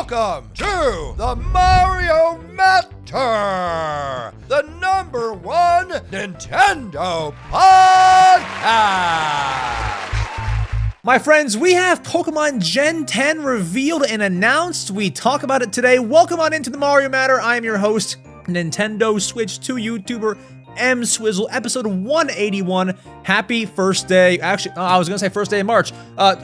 Welcome to the Mario Matter, the #1 Nintendo podcast. My friends, we have Pokemon Gen 10 revealed and announced. We talk about it today. Welcome on into the Mario Matter. I am your host, Nintendo Switch 2 YouTuber EmSwizzle, episode 181. Happy first day. Actually, I was going to say first day of March.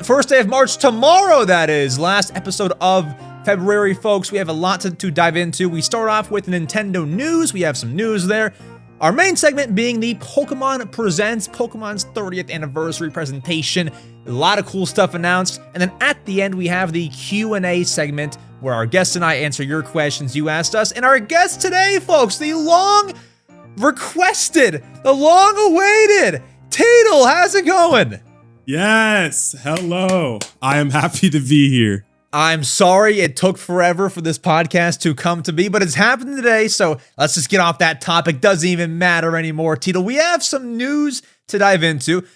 First day of March tomorrow, that is. Last episode of February, folks. We have a lot to dive into. We start off with Nintendo news. We have some news there. Our main segment being the Pokemon Presents, Pokemon's 30th anniversary presentation. A lot of cool stuff announced. And then at the end, we have the Q&A segment where our guests and I answer your questions you asked us. And our guest today, folks, the long-requested, the long-awaited Teedle. How's it going? Yes, hello. I am happy to be here. I'm sorry it took forever for this podcast to come to be, but it's happened today, so let's just get off that topic. Doesn't even matter anymore, Teedle. We have some news to dive into,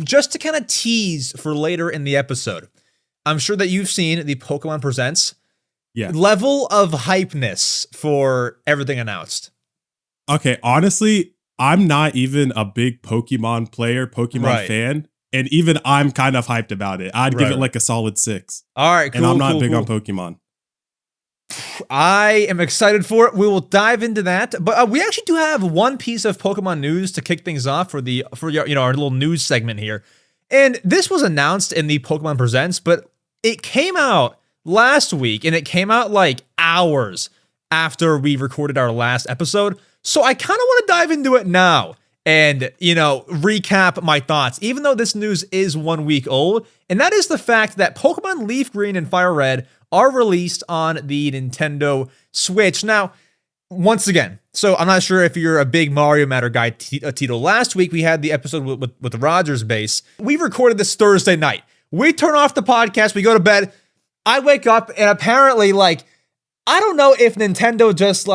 just to kind of tease for later in the episode. I'm sure that you've seen the Pokemon Presents. Yeah. Level of hypeness for everything announced. Okay, honestly, I'm not even a big Pokemon player, Pokemon fan. And even I'm kind of hyped about it. I'd give it like a solid 6. All right, cool. And I'm not big on Pokemon. I am excited for it. We will dive into that. But we actually do have one piece of Pokemon news to kick things off for our little news segment here. And this was announced in the Pokemon Presents, but it came out last week, and it came out like hours after we recorded our last episode. So I kind of want to dive into it now and, recap my thoughts, even though this news is 1 week old. And that is the fact that Pokemon Leaf Green and Fire Red are released on the Nintendo Switch. Now, once again, so I'm not sure if you're a big Mario Matter guy, Teedle. Last week, we had the episode with the Rogers base. We recorded this Thursday night. We turn off the podcast. We go to bed. I wake up, and apparently, I don't know if Nintendo just,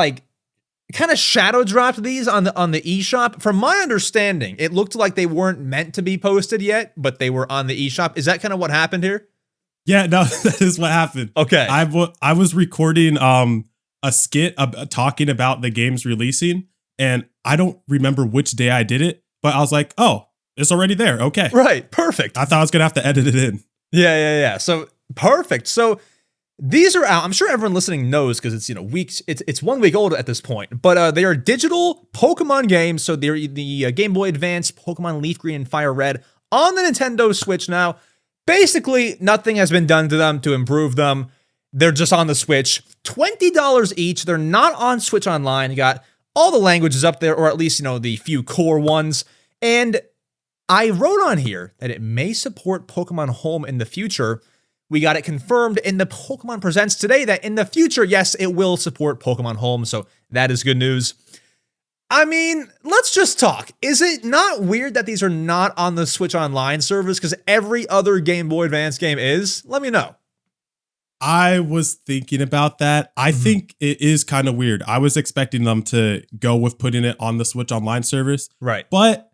kind of shadow dropped these on the eShop. From my understanding, it looked like they weren't meant to be posted yet, but they were on the eShop. Is that kind of what happened here? Yeah, no, that is what happened. Okay. I was recording a skit talking about the games releasing, and I don't remember which day I did it, but I was like, oh, it's already there. Okay. Right. Perfect. I thought I was going to have to edit it in. Yeah. So, perfect. So, these are out. I'm sure everyone listening knows because it's weeks. It's 1 week old at this point. But they are digital Pokemon games. So they're the Game Boy Advance, Pokemon Leaf Green and Fire Red on the Nintendo Switch now. Basically, nothing has been done to them to improve them. They're just on the Switch. $20 each. They're not on Switch Online. You got all the languages up there, or at least the few core ones. And I wrote on here that it may support Pokemon Home in the future. We got it confirmed in the Pokemon Presents today that in the future, yes, it will support Pokemon Home, so that is good news. I mean, let's just talk. Is it not weird that these are not on the Switch Online service because every other Game Boy Advance game is? Let me know. I was thinking about that. I think it is kind of weird. I was expecting them to go with putting it on the Switch Online service. Right. But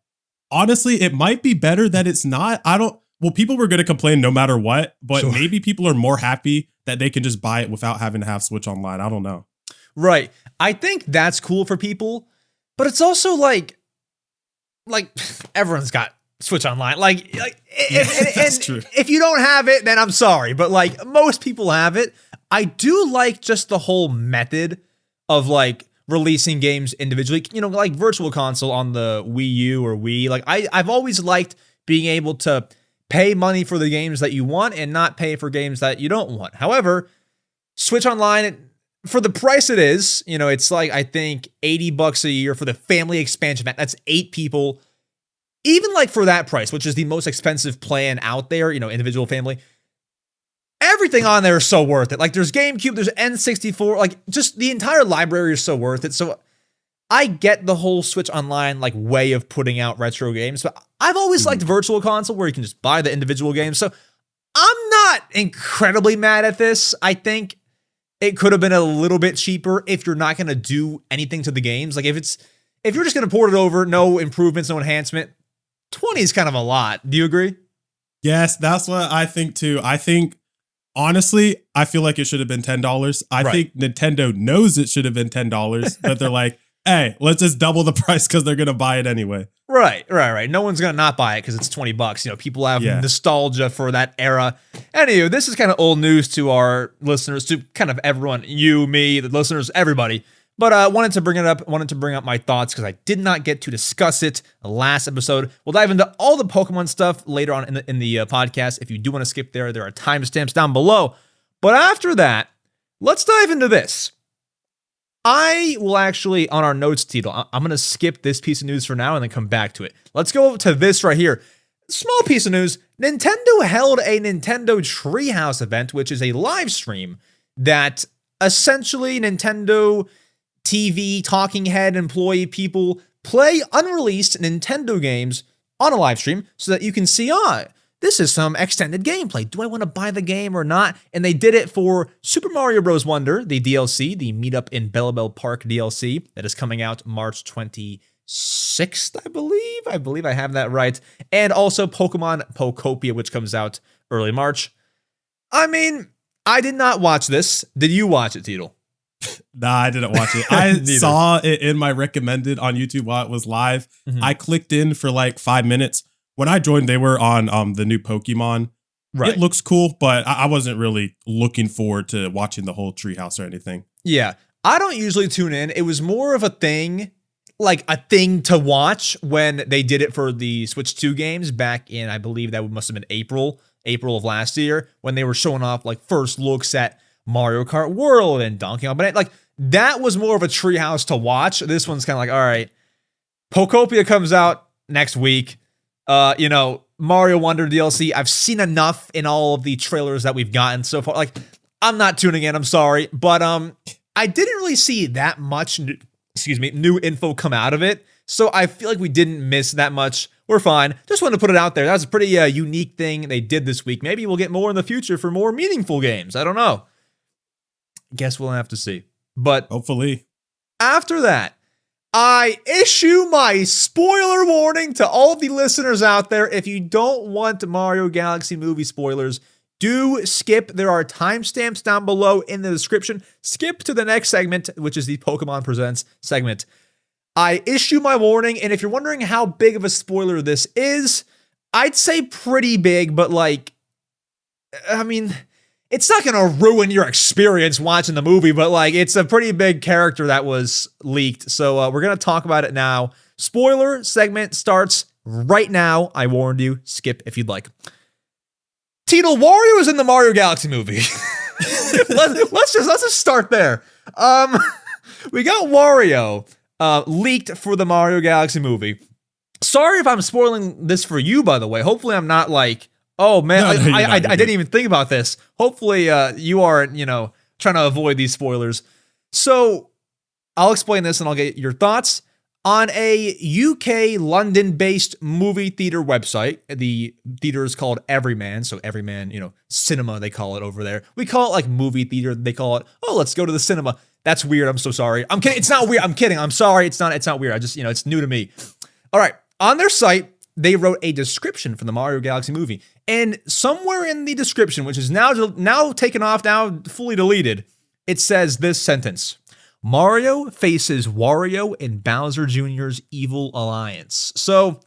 honestly, it might be better that it's not. Well, people were going to complain no matter what, but sure. Maybe people are more happy that they can just buy it without having to have Switch Online. I don't know. Right. I think that's cool for people, but it's also like everyone's got Switch Online. That's true. If you don't have it, then I'm sorry, but most people have it. I do like just the whole method of releasing games individually, like Virtual Console on the Wii U or Wii. I've always liked being able to pay money for the games that you want and not pay for games that you don't want. However, Switch Online, for the price it is, it's I think $80 a year for the family expansion pack. That's 8 people. Even for that price, which is the most expensive plan out there, individual family, everything on there is so worth it. There's GameCube, there's N64, just the entire library is so worth it. So I get the whole Switch Online way of putting out retro games, but I've always liked Virtual Console where you can just buy the individual games. So I'm not incredibly mad at this. I think it could have been a little bit cheaper if you're not going to do anything to the games. If you're just going to port it over, no improvements, no enhancement, 20 is kind of a lot. Do you agree? Yes, that's what I think too. I think Honestly, I feel like it should have been $10. I think Nintendo knows it should have been $10, but they're like, hey, let's just double the price because they're going to buy it anyway. Right. No one's going to not buy it because it's $20. You know, people have nostalgia for that era. Anywho, this is kind of old news to our listeners, to kind of everyone, you, me, the listeners, everybody. But I wanted to bring it up, wanted to bring up my thoughts because I did not get to discuss it last episode. We'll dive into all the Pokemon stuff later on in the podcast. If you do want to skip there are timestamps down below. But after that, let's dive into this. I will actually, on our notes, Teedle, I'm going to skip this piece of news for now and then come back to it. Let's go to this right here. Small piece of news. Nintendo held a Nintendo Treehouse event, which is a live stream that essentially Nintendo TV talking head employee people play unreleased Nintendo games on a live stream so that you can see, this is some extended gameplay. Do I want to buy the game or not? And they did it for Super Mario Bros. Wonder, the DLC, the Meetup in Bellabelle Park DLC that is coming out March 26th, I believe. I believe I have that right. And also Pokemon Pokopia, which comes out early March. I mean, I did not watch this. Did you watch it, Teedle? Nah, I didn't watch it. I saw it in my recommended on YouTube while it was live. I clicked in for like 5 minutes. When I joined, they were on the new Pokemon. Right. It looks cool, but I wasn't really looking forward to watching the whole Treehouse or anything. Yeah, I don't usually tune in. It was more of a thing, like a thing to watch when they did it for the Switch 2 games back in, I believe that must have been April of last year, when they were showing off like first looks at Mario Kart World and Donkey Kong. But like that was more of a Treehouse to watch. This one's kind of like, all right, Pokopia comes out next week. Mario Wonder DLC. I've seen enough in all of the trailers that we've gotten so far. Like, I'm not tuning in. I'm sorry, but I didn't really see that much. New info come out of it. So I feel like we didn't miss that much. We're fine. Just wanted to put it out there. That's a pretty unique thing they did this week. Maybe we'll get more in the future for more meaningful games. I don't know. Guess we'll have to see. But hopefully. After that, I issue my spoiler warning to all the listeners out there. If you don't want Mario Galaxy movie spoilers, do skip. There are timestamps down below in the description. Skip to the next segment, which is the Pokemon Presents segment. I issue my warning, and if you're wondering how big of a spoiler this is, I'd say pretty big, but like, I mean, it's not going to ruin your experience watching the movie, but like, it's a pretty big character that was leaked. So we're going to talk about it now. Spoiler segment starts right now. I warned you. Skip if you'd like. Teedle, Wario is in the Mario Galaxy movie. let's just start there. We got Wario leaked for the Mario Galaxy movie. Sorry if I'm spoiling this for you, by the way. Hopefully I'm not like, oh man, I didn't even think about this. Hopefully you aren't, trying to avoid these spoilers. So I'll explain this and I'll get your thoughts. On a UK London-based movie theater website, the theater is called Everyman. So Everyman, cinema, they call it over there. We call it like movie theater. They call it, oh, let's go to the cinema. That's weird. I'm so sorry. I'm kidding. It's not weird. I'm kidding. I'm sorry. It's not weird. I just, it's new to me. All right. On their site, they wrote a description for the Mario Galaxy movie. And somewhere in the description, which is now taken off, now fully deleted, it says this sentence: Mario faces Wario in Bowser Jr.'s evil alliance. So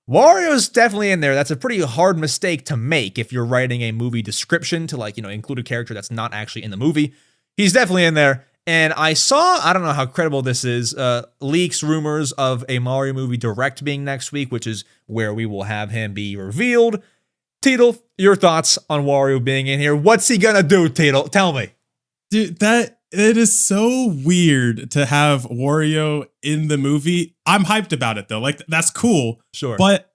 Wario's definitely in there. That's a pretty hard mistake to make if you're writing a movie description to include a character that's not actually in the movie. He's definitely in there. And I saw, I don't know how credible this is, leaks, rumors of a Mario movie direct being next week, which is where we will have him be revealed. Teedle, your thoughts on Wario being in here? What's he gonna do, Teedle? Tell me. Dude, it is so weird to have Wario in the movie. I'm hyped about it though. Like, that's cool. Sure. But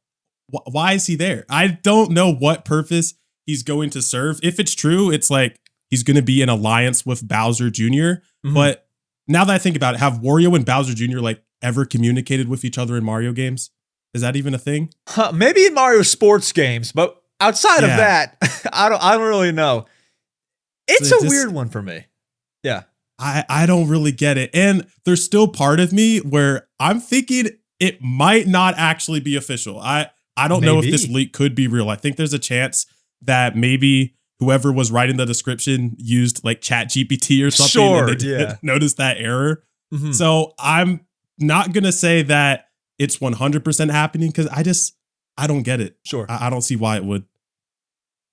why is he there? I don't know what purpose he's going to serve. If it's true, it's like he's going to be in alliance with Bowser Jr. Mm-hmm. But now that I think about it, have Wario and Bowser Jr. ever communicated with each other in Mario games? Is that even a thing? Maybe in Mario sports games, but outside of that, I don't really know. It's a weird one for me. Yeah. I don't really get it. And there's still part of me where I'm thinking it might not actually be official. I don't know if this leak could be real. I think there's a chance that maybe whoever was writing the description used like Chat GPT or something. Sure, and they didn't yeah. notice that error. Mhm. So I'm not going to say that it's 100% happening because I don't get it. Sure. I don't see why it would.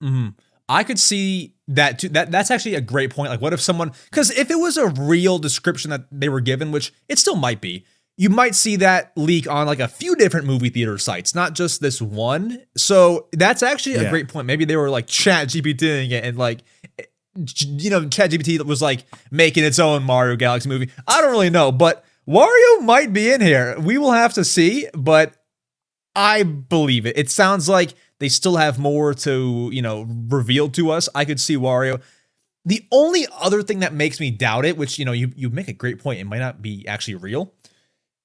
Mhm. I could see that too. That's actually a great point. Like, what if someone, because if it was a real description that they were given, which it still might be, you might see that leak on like a few different movie theater sites, not just this one. So that's actually a great point. Maybe they were like Chat GPTing it and like, Chat GPT was like making its own Mario Galaxy movie. I don't really know, but Wario might be in here. We will have to see, but I believe it. It sounds like they still have more to, reveal to us. I could see Wario. The only other thing that makes me doubt it, which, you make a great point, it might not be actually real,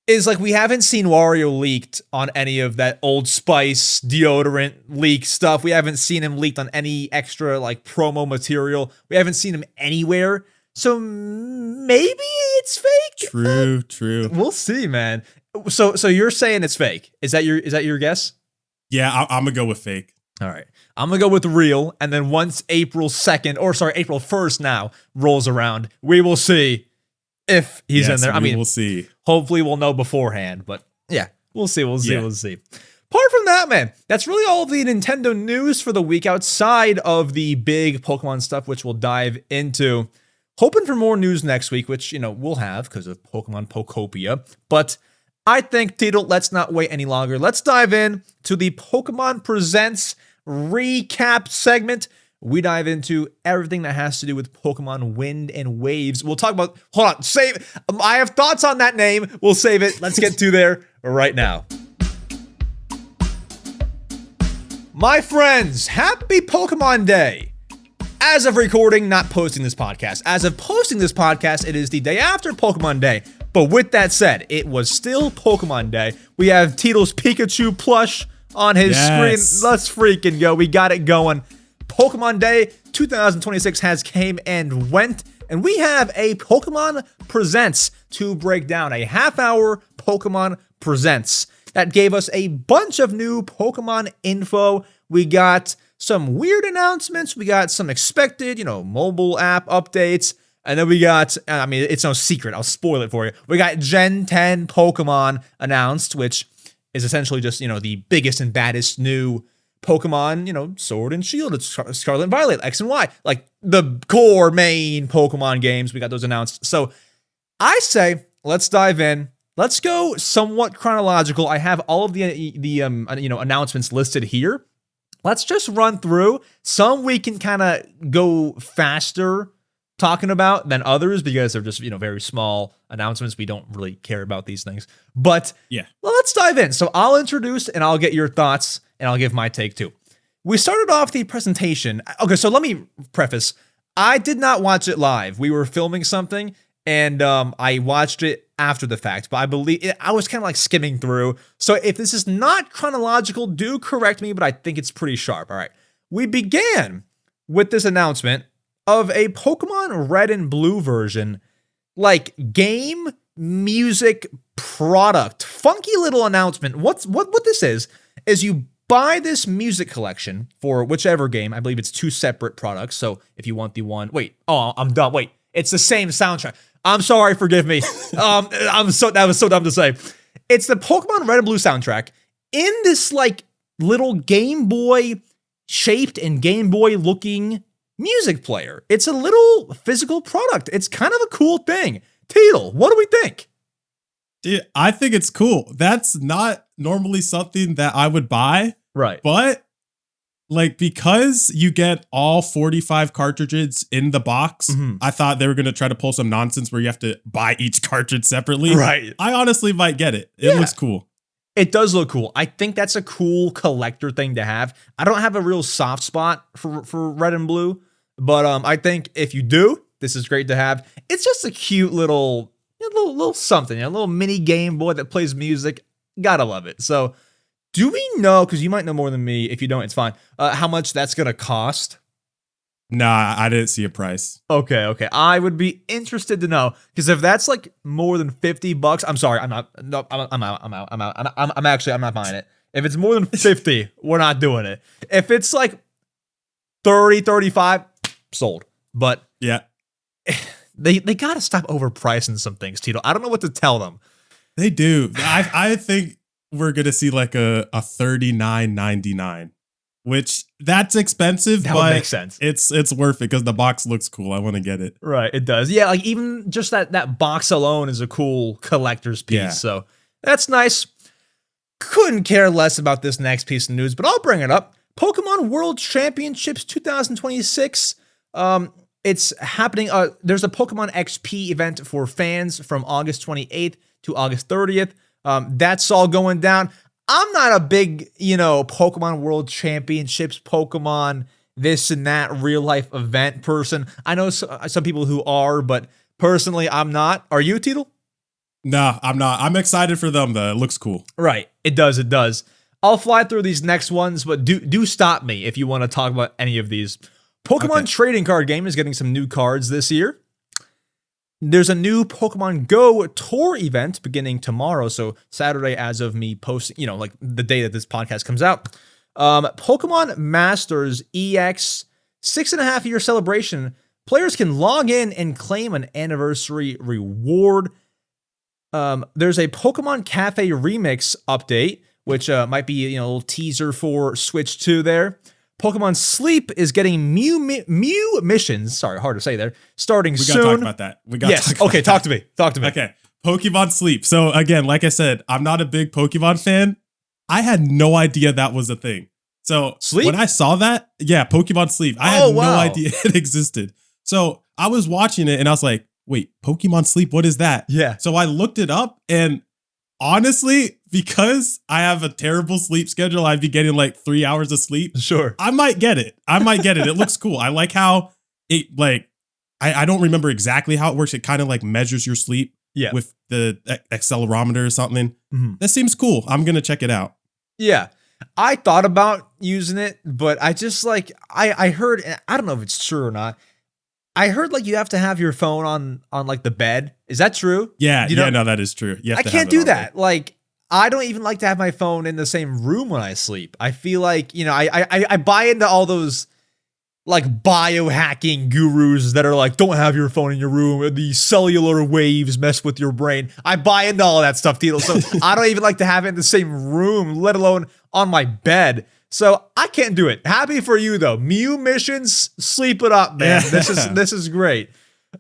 is like we haven't seen Wario leaked on any of that Old Spice deodorant leak stuff. We haven't seen him leaked on any extra like promo material. We haven't seen him anywhere. So maybe it's fake. True. We'll see, man. So you're saying it's fake. Is that your guess? Yeah, I'm going to go with fake. All right. I'm going to go with real. And then once April 1st now rolls around, we will see if he's in there. I mean, we'll see. Hopefully we'll know beforehand, but yeah, we'll see. We'll see. Apart from that, man, that's really all of the Nintendo news for the week outside of the big Pokemon stuff, which we'll dive into. Hoping for more news next week, which, we'll have because of Pokemon Pokopia. But I think, Teedle, let's not wait any longer. Let's dive in to the Pokemon Presents recap segment. We dive into everything that has to do with Pokemon Wind and Waves. We'll talk about, hold on, I have thoughts on that name. We'll save it. Let's get to there right now. My friends, happy Pokemon Day. As of recording, not posting this podcast. As of posting this podcast, it is the day after Pokemon Day. But with that said, it was still Pokemon Day. We have Teedle's Pikachu plush on his screen. Let's freaking go. We got it going. Pokemon Day 2026 has came and went, and we have a Pokemon Presents to break down. A half-hour Pokemon Presents that gave us a bunch of new Pokemon info. We got some weird announcements. We got some expected, mobile app updates. And then we got, it's no secret. I'll spoil it for you. We got Gen 10 Pokemon announced, which is essentially just, the biggest and baddest new Pokemon, Sword and Shield, it's Scarlet and Violet, X and Y, like the core main Pokemon games. We got those announced. So I say, let's dive in. Let's go somewhat chronological. I have all of the announcements listed here. Let's just run through. Some we can kind of go faster talking about than others because they're just, very small announcements. We don't really care about these things. But yeah, well, let's dive in. So I'll introduce and I'll get your thoughts and I'll give my take too. We started off the presentation. Okay, so let me preface. I did not watch it live. We were filming something and I watched it after the fact, but I believe I was kind of like skimming through. So if this is not chronological, do correct me, but I think it's pretty sharp. All right. We began with this announcement of a Pokemon Red and Blue version, like game, music, product. Funky little announcement. What this is you buy this music collection for whichever game. I believe it's 2 separate products. So if you want the one, I'm dumb. It's the same soundtrack. I'm sorry, forgive me. That was so dumb to say. It's the Pokemon Red and Blue soundtrack in this like little Game Boy shaped and Game Boy looking music player. It's a little physical product. It's kind of a cool thing. Teedle, what do we think? Dude, I think it's cool. That's not normally something that I would buy. Right. But like, because you get all 45 cartridges in the box, I thought they were going to try to pull some nonsense where you have to buy each cartridge separately. Right. I honestly might get it. It looks cool. It does look cool. I think that's a cool collector thing to have. I don't have a real soft spot for Red and Blue, but I think if you do, this is great to have. It's just a cute little something, a little mini Game Boy that plays music. Gotta love it. So do we know, because you might know more than me, if you don't, it's fine, how much that's going to cost? Nah, I didn't see a price. Okay. I would be interested to know, because if that's like more than $50, I'm sorry, I'm not. No, I'm out. I'm not buying it. If it's more than 50, we're not doing it. If it's like 30, 35, sold. But Yeah, they got to stop overpricing some things, Tito. I don't know what to tell them. they do. I think we're gonna see like a $39.99, which that's expensive, That would but make sense. it's worth it because the box looks cool. I want to get it. Right, it does. Yeah, like even just that box alone is a cool collector's piece. Yeah. So that's nice. Couldn't care less about this next piece of news, but I'll bring it up. Pokemon World Championships 2026. It's happening. There's a Pokemon XP event for fans from August 28th to August 30th. That's all going down. I'm not a big, Pokemon World Championships, Pokemon this and that real life event person. I know some people who are, but personally, I'm not. Are you, Teedle? No, I'm not. I'm excited for them though. It looks cool. Right. It does. It does. I'll fly through these next ones, but do stop me if you want to talk about any of these. Pokemon Trading Card Game is getting some new cards this year. There's a new Pokemon Go Tour event beginning tomorrow, so Saturday as of me posting, like the day that this podcast comes out. Pokemon Masters EX 6.5-year celebration. Players can log in and claim an anniversary reward. There's a Pokemon Cafe Remix update, which might be a little teaser for Switch 2 there. Pokemon Sleep is getting Mew missions. Sorry, hard to say there. Starting soon. We gotta talk about that. Talk to me. Talk to me. Okay. Pokemon Sleep. So again, like I said, I'm not a big Pokemon fan. I had no idea that was a thing. So Sleep? When I saw that, Pokemon Sleep, I had no idea it existed. So I was watching it and I was like, wait, Pokemon Sleep, what is that? Yeah. So I looked it up, and honestly, because I have a terrible sleep schedule, I'd be getting like 3 hours of sleep. Sure. I might get it. It looks cool. I like how it I don't remember exactly how it works. It kind of like measures your sleep with the accelerometer or something. Mm-hmm. That seems cool. I'm going to check it out. Yeah. I thought about using it, but I just I heard, and I don't know if it's true or not. I heard you have to have your phone on like the bed. Is that true? Yeah. No, that is true. I can't do that. I don't even like to have my phone in the same room when I sleep. I feel like, I buy into all those biohacking gurus that are like, don't have your phone in your room. The cellular waves mess with your brain. I buy into all that stuff, Teedle. So I don't even like to have it in the same room, let alone on my bed. So I can't do it. Happy for you though. Mew missions, sleep it up, man. Yeah. This is great.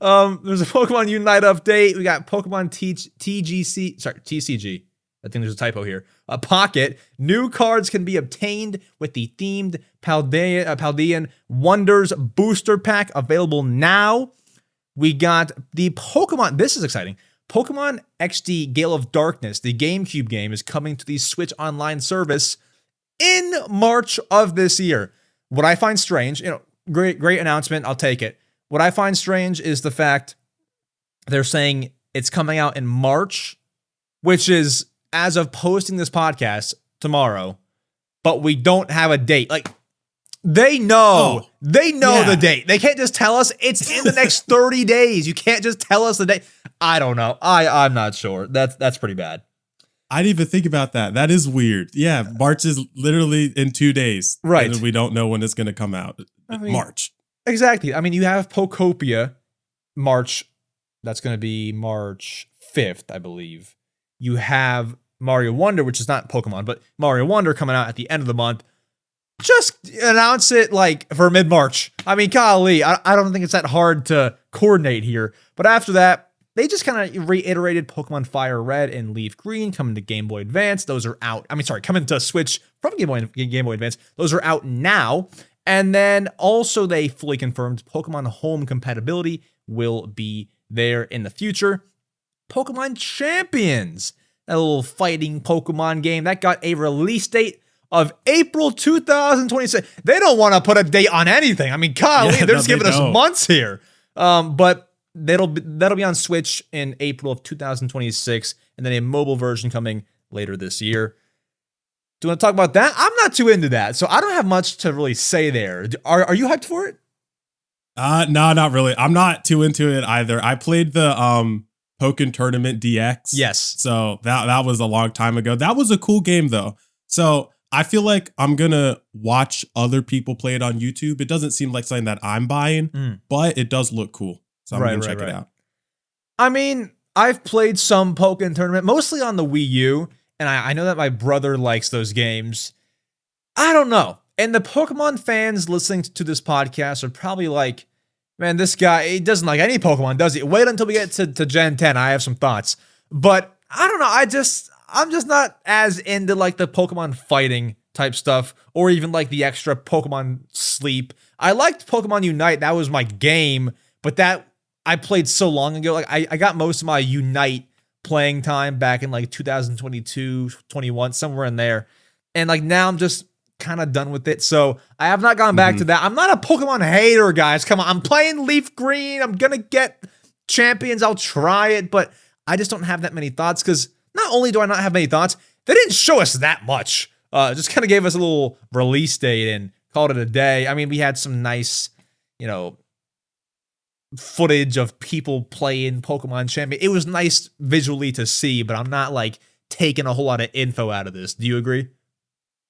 There's a Pokemon Unite update. We got Pokemon TCG. I think there's a typo here. A Pocket. New cards can be obtained with the themed Paldean Wonders booster pack available now. We got the Pokemon. This is exciting. Pokemon XD Gale of Darkness, the GameCube game, is coming to the Switch Online service in March of this year. What I find strange, great announcement. I'll take it. What I find strange is the fact they're saying it's coming out in March, which is as of posting this podcast tomorrow, but we don't have a date. They know the date. They can't just tell us it's in the next 30 days. You can't just tell us the date. I don't know. I'm not sure. That's pretty bad. I didn't even think about that. That is weird. Yeah, March is literally in 2 days. Right. And we don't know when it's going to come out. March. Exactly. I mean, you have Pokopia, March. That's going to be March 5th, I believe. You have Mario Wonder, which is not Pokemon, but Mario Wonder coming out at the end of the month. Just announce it for mid-March. I mean, golly, I don't think it's that hard to coordinate here. But after that, they just kind of reiterated Pokemon Fire Red and Leaf Green coming to Game Boy Advance. Those are out. Coming to Switch from Game Boy Advance. Those are out now. And then also they fully confirmed Pokemon Home compatibility will be there in the future. Pokemon Champions, that little fighting Pokemon game, that got a release date of April 2026. They don't want to put a date on anything. I mean, golly, they're just giving us months here. But that'll be on Switch in April of 2026, and then a mobile version coming later this year. Do you want to talk about that? I'm not too into that, so I don't have much to really say there. Are you hyped for it? No, not really. I'm not too into it either. I played the Pokken Tournament DX. Yes. So that was a long time ago. That was a cool game though. So I feel like I'm going to watch other people play it on YouTube. It doesn't seem like something that I'm buying, but it does look cool. So I'm going to check it out. I mean, I've played some Pokemon Tournament, mostly on the Wii U, and I know that my brother likes those games. I don't know. And the Pokemon fans listening to this podcast are probably like, man, this guy, he doesn't like any Pokemon, does he? Wait until we get to Gen 10. I have some thoughts. But I don't know. I'm just not as into like the Pokemon fighting type stuff or even like the extra Pokemon sleep. I liked Pokemon Unite. That was my game, but that I played so long ago. Like I got most of my Unite playing time back in like 2022, 21, somewhere in there. And like now I'm just kind of done with it. So I have not gone back to that. I'm not a Pokemon hater, guys. Come on. I'm playing Leaf Green. I'm going to get champions. I'll try it, but I just don't have that many thoughts because not only do I not have many thoughts, they didn't show us that much. Just kind of gave us a little release date and called it a day. I mean, we had some nice, footage of people playing Pokemon Champion. It was nice visually to see, but I'm not like taking a whole lot of info out of this. Do you agree?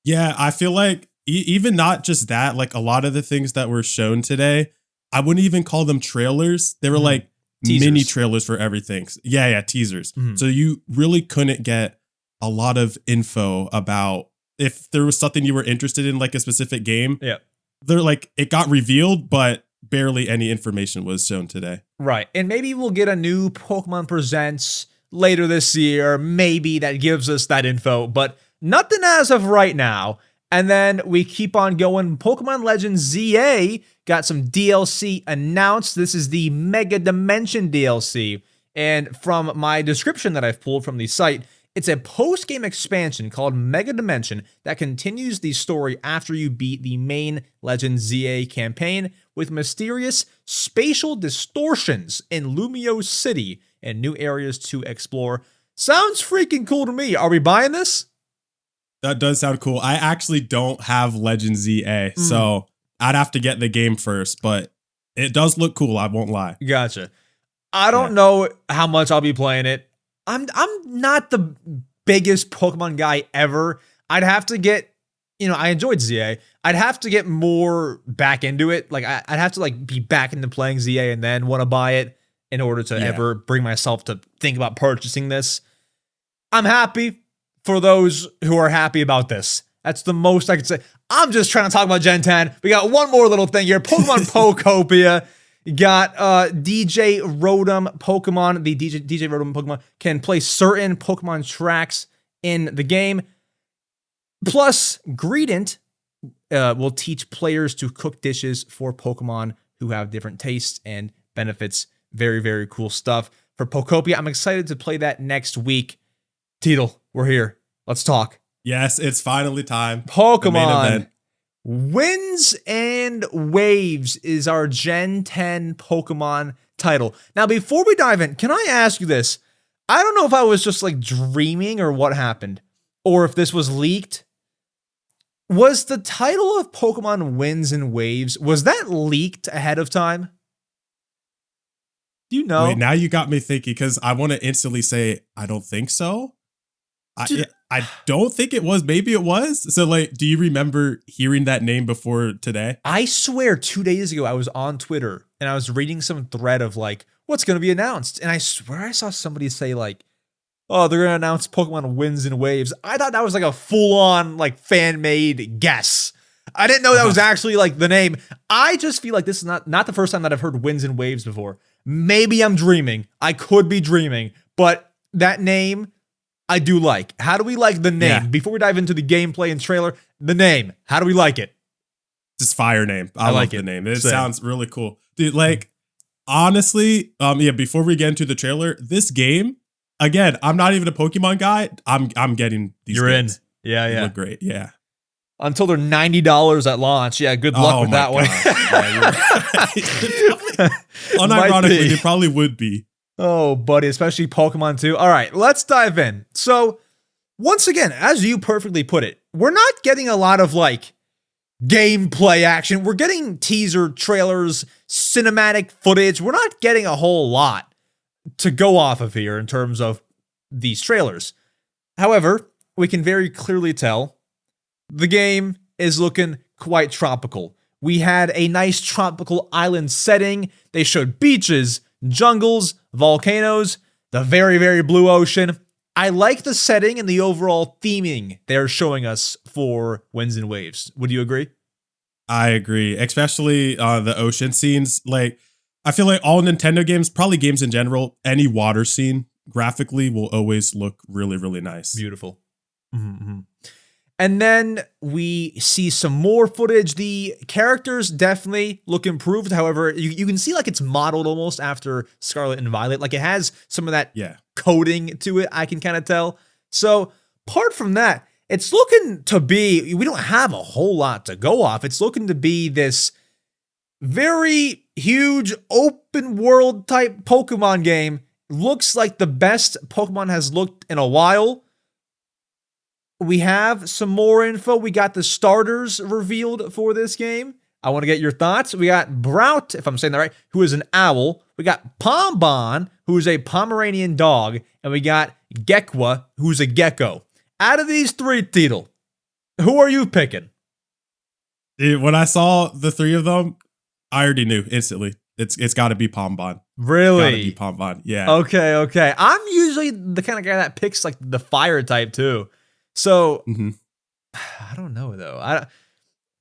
Yeah, I feel like even not just that, like a lot of the things that were shown today, I wouldn't even call them trailers. They were like teasers. Mini trailers for everything. Yeah, teasers. So you really couldn't get a lot of info about if there was something you were interested in, like a specific game. Yeah. They're like, it got revealed, but barely any information was shown today. Right. And maybe we'll get a new Pokemon Presents later this year. Maybe that gives us that info, but nothing as of right now. And then we keep on going. Pokemon Legends ZA got some DLC announced. This is the Mega Dimension DLC. And from my description that I've pulled from the site, it's a post-game expansion called Mega Dimension that continues the story after you beat the main Legends ZA campaign with mysterious spatial distortions in Lumio City and new areas to explore. Sounds freaking cool to me. Are we buying this? That does sound cool. I actually don't have Legends ZA, so I'd have to get the game first, but it does look cool. I won't lie. Gotcha. I don't know how much I'll be playing it. I'm not the biggest Pokemon guy ever. I'd have to get, I enjoyed ZA. I'd have to get more back into it. Like I'd have to like be back into playing ZA and then want to buy it in order to ever bring myself to think about purchasing this. I'm happy for those who are happy about this. That's the most I could say. I'm just trying to talk about Gen 10. We got one more little thing here. Pokemon Pokopia. Got DJ Rotom Pokemon. The DJ Rotom Pokemon can play certain Pokemon tracks in the game. Plus, Greedent will teach players to cook dishes for Pokemon who have different tastes and benefits. Very, very cool stuff. For Pokopia, I'm excited to play that next week. Teedle, we're here. Let's talk. Yes, it's finally time. Pokemon Winds and Waves is our Gen 10 Pokemon title. Now, before we dive in, can I ask you this? I don't know if I was just like dreaming or what happened, or if this was leaked. Was the title of Pokemon Winds and Waves, was that leaked ahead of time? Do you know? Wait, now you got me thinking because I want to instantly say, I don't think so. I don't think it was. Maybe it was. So, like, do you remember hearing that name before today? I swear 2 days ago, I was on Twitter and I was reading some thread of like, what's going to be announced? And I swear I saw somebody say like, oh, they're going to announce Pokemon Winds and Waves. I thought that was like a full-on like fan-made guess. I didn't know that was actually like the name. I just feel like this is not the first time that I've heard Winds and Waves before. Maybe I'm dreaming. I could be dreaming. But that name, I do like. How do we like the name? Yeah. Before we dive into the gameplay and trailer, the name. How do we like it? Just fire name. I like love it. the name. It Same. sounds really cool. Dude, like, honestly, before we get into the trailer, this game, again, I'm not even a Pokemon guy. I'm getting these You're games. in. Yeah, They yeah. look great. Yeah. Until they're $90 at launch. Yeah, good luck with that one. Yeah, unironically, they probably would be. Oh, buddy, especially Pokemon 2. All right, let's dive in. So, once again, as you perfectly put it, we're not getting a lot of like gameplay action. We're getting teaser trailers, cinematic footage. We're not getting a whole lot to go off of here in terms of these trailers. However, we can very clearly tell the game is looking quite tropical. We had a nice tropical island setting. They showed beaches, jungles, volcanoes, the very, very blue ocean. I like the setting and the overall theming they're showing us for Winds and Waves. Would you agree? I agree, especially the ocean scenes. Like, I feel like all Nintendo games, probably games in general, any water scene graphically will always look really, really nice. Beautiful. Mm-hmm. And then we see some more footage. The characters definitely look improved. However, you can see like it's modeled almost after Scarlet and Violet. Like it has some of that coding to it, I can kind of tell. So apart from that, it's looking to be, we don't have a whole lot to go off. It's looking to be this very huge open world type Pokemon game. Looks like the best Pokemon has looked in a while. We have some more info. We got the starters revealed for this game. I want to get your thoughts. We got Brout, if I'm saying that right, who is an owl. We got Pombon, who is a Pomeranian dog. And we got Gekwa, who's a gecko. Out of these three, Teedle, who are you picking? Dude, when I saw the three of them, I already knew instantly. It's got to be Pombon. Really? It's got to be Pombon. Yeah. Okay. I'm usually the kind of guy that picks like the fire type too. So I don't know though. I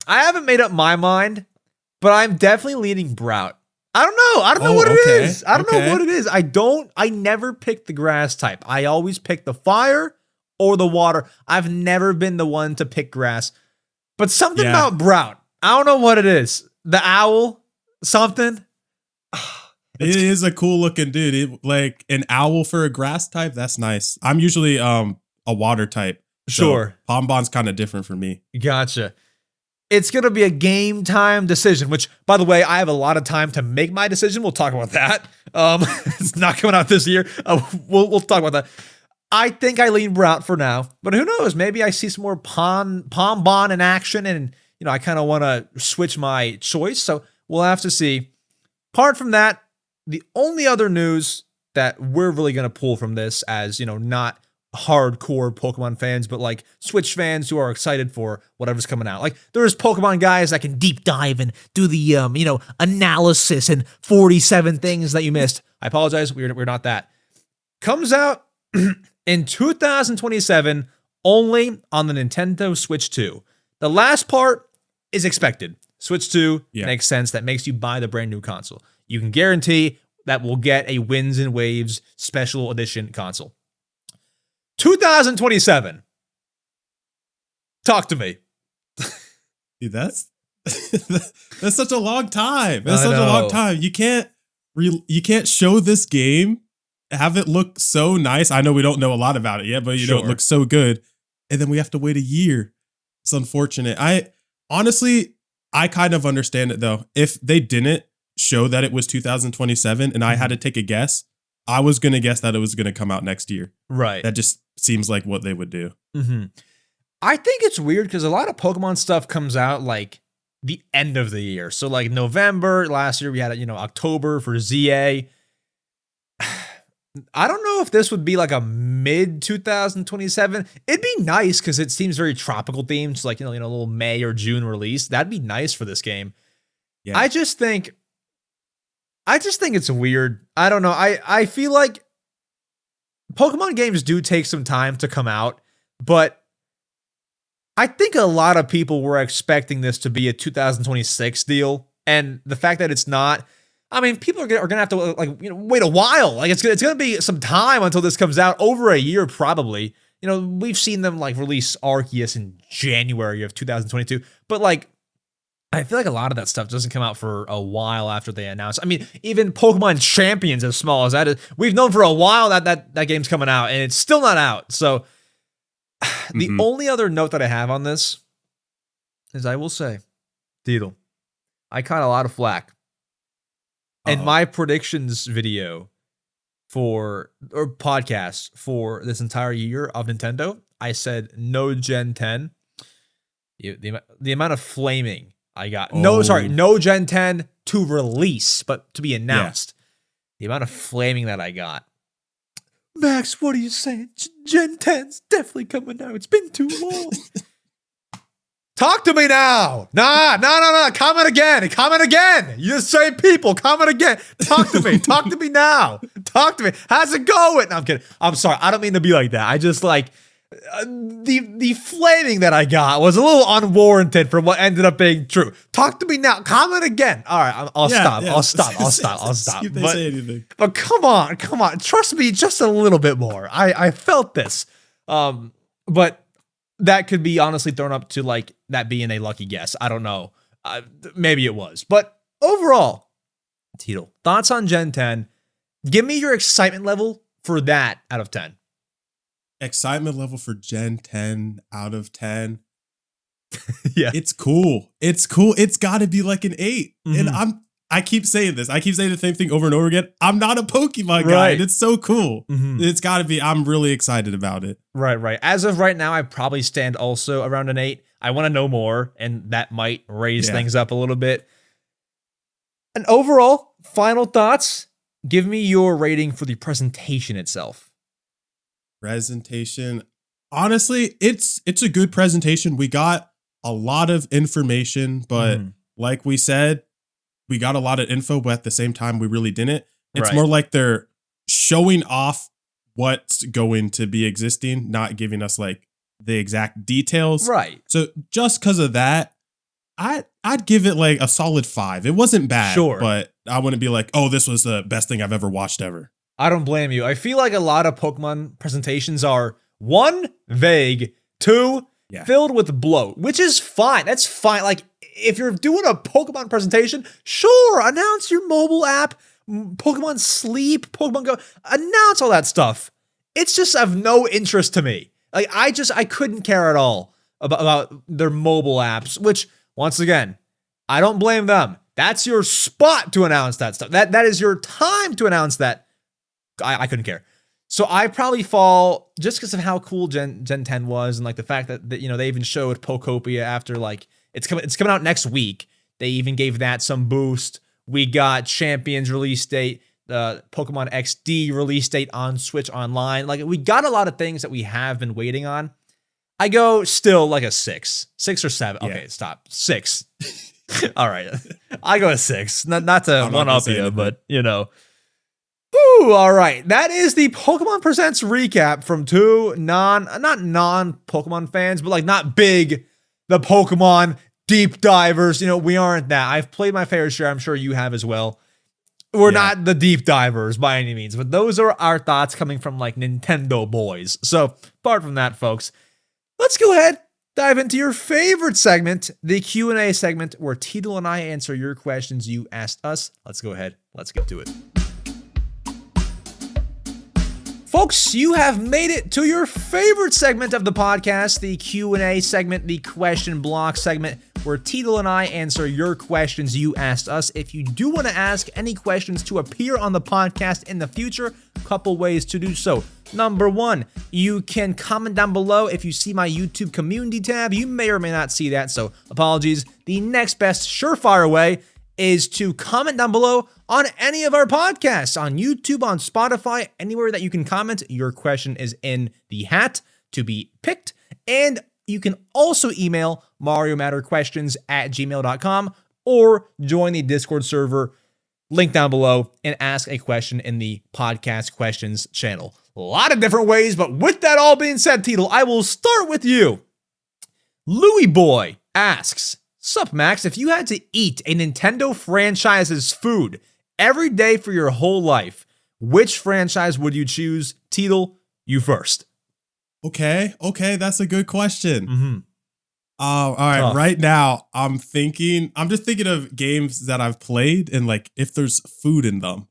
haven't made up my mind, but I'm definitely leaning Brout. I don't know. I don't know what it is. I don't know what it is. I never pick the grass type. I always pick the fire or the water. I've never been the one to pick grass. But something about Brout. I don't know what it is. The owl, something. It is a cool looking dude. Like an owl for a grass type. That's nice. I'm usually a water type. Sure. So Pombon's kind of different for me. Gotcha. It's going to be a game time decision, which, by the way, I have a lot of time to make my decision. We'll talk about that. It's not coming out this year. We'll talk about that. I think I lean Brout for now, but who knows? Maybe I see some more Pombon in action and, you know, I kind of want to switch my choice. So we'll have to see. Apart from that, the only other news that we're really going to pull from this as, you know, not hardcore Pokemon fans, but like Switch fans who are excited for whatever's coming out. Like there's Pokemon guys that can deep dive and do the, analysis and 47 things that you missed. I apologize. We're not that. Comes out in 2027 only on the Nintendo Switch 2. The last part is expected. Switch 2 makes sense. That makes you buy the brand new console. You can guarantee that we'll get a Winds and Waves special edition console. 2027. Talk to me. Dude, that's such a long time. That's such a long time. You can't show this game, have it look so nice. I know we don't know a lot about it yet, but you know it looks so good. And then we have to wait a year. It's unfortunate. I kind of understand it though. If they didn't show that it was 2027 and I had to take a guess, I was going to guess that it was going to come out next year. Right. That just seems like what they would do. Mm-hmm. I think it's weird because a lot of Pokemon stuff comes out like the end of the year. So like November, last year we had, October for ZA. I don't know if this would be like a mid 2027. It'd be nice because it seems very tropical themed. So like, a little May or June release. That'd be nice for this game. Yeah. I just think it's weird. I don't know. I feel like Pokemon games do take some time to come out, but I think a lot of people were expecting this to be a 2026 deal. And the fact that it's not, I mean, people are gonna have to wait a while. Like it's gonna be some time until this comes out, over a year probably. We've seen them like release Arceus in January of 2022, but like I feel like a lot of that stuff doesn't come out for a while after they announce. I mean, even Pokemon Champions, as small as that is, we've known for a while that game's coming out, and it's still not out. So the only other note that I have on this is I will say, Teedle, I caught a lot of flack in my predictions video or podcast for this entire year of Nintendo. I said no Gen 10. The amount of flaming I got. No Gen 10 to release, but to be announced. Yeah. The amount of flaming that I got. Max, what are you saying? Gen 10's definitely coming out. It's been too long. Talk to me now. Nah. Comment again. You just say people. Comment again. Talk to me. Talk to me now. Talk to me. How's it going? No, I'm kidding. I'm sorry. I don't mean to be like that. I just like the flaming that I got was a little unwarranted for what ended up being true. Talk to me now. Comment again. All right. I'll stop. I'll stop. If they say anything. But come on. Trust me just a little bit more. I felt this. But that could be honestly thrown up to like that being a lucky guess. I don't know. Maybe it was. But overall, Teedle, thoughts on Gen 10? Give me your excitement level for that out of 10. Excitement level for Gen 10 out of 10. Yeah. It's cool. It's got to be like an 8. And I keep saying this. I keep saying the same thing over and over again. I'm not a Pokemon guy, and it's so cool. It's got to be. I'm really excited about it. Right. As of right now, I probably stand also around an 8. I want to know more, and that might raise things up a little bit. And overall, final thoughts. Give me your rating for the presentation itself. Presentation. Honestly, it's a good presentation. We got a lot of information, but like we said, we got a lot of info, but at the same time, we really didn't. It's more like they're showing off what's going to be existing, not giving us like the exact details. Right. So just because of that, I'd give it like a solid 5. It wasn't bad, but I wouldn't be like, oh, this was the best thing I've ever watched ever. I don't blame you. I feel like a lot of Pokemon presentations are 1, vague, 2, filled with bloat, which is fine. That's fine. Like, if you're doing a Pokemon presentation, sure, announce your mobile app, Pokemon Sleep, Pokemon Go, announce all that stuff. It's just of no interest to me. Like, I couldn't care at all about their mobile apps, which, once again, I don't blame them. That's your spot to announce that stuff. That is your time to announce that. I couldn't care. So I probably fall, just because of how cool Gen 10 was, and like the fact that you know, they even showed Pokopia after, like, it's coming out next week. They even gave that some boost. We got Champions release date, the Pokemon XD release date on Switch Online. Like, we got a lot of things that we have been waiting on. I go still like a 6 or 7. Okay, stop. 6. All right. I go a 6. Not to one up you, but you know. Ooh, all right. That is the Pokemon Presents recap from two not non-Pokemon fans, but like not big, the Pokemon deep divers. You know, we aren't that. I've played my fair share. I'm sure you have as well. We're not the deep divers by any means, but those are our thoughts coming from like Nintendo boys. So apart from that, folks, let's go ahead, dive into your favorite segment, the Q&A segment, where Teedle and I answer your questions you asked us. Let's go ahead. Let's get to it. Folks, you have made it to your favorite segment of the podcast, the Q&A segment, the question block segment, where Teedle and I answer your questions you asked us. If you do want to ask any questions to appear on the podcast in the future, a couple ways to do so. Number 1, you can comment down below. If you see my YouTube community tab, you may or may not see that, so apologies. The next best surefire way is to comment down below on any of our podcasts, on YouTube, on Spotify, anywhere that you can comment. Your question is in the hat to be picked. And you can also email mariomatterquestions@gmail.com or join the Discord server, link down below, and ask a question in the podcast questions channel. A lot of different ways, but with that all being said, Teedle, I will start with you. Louie Boy asks, sup, Max, if you had to eat a Nintendo franchise's food every day for your whole life, which franchise would you choose? Teedle, you first. Okay, that's a good question. All right, tough. Right now, I'm just thinking of games that I've played and like if there's food in them.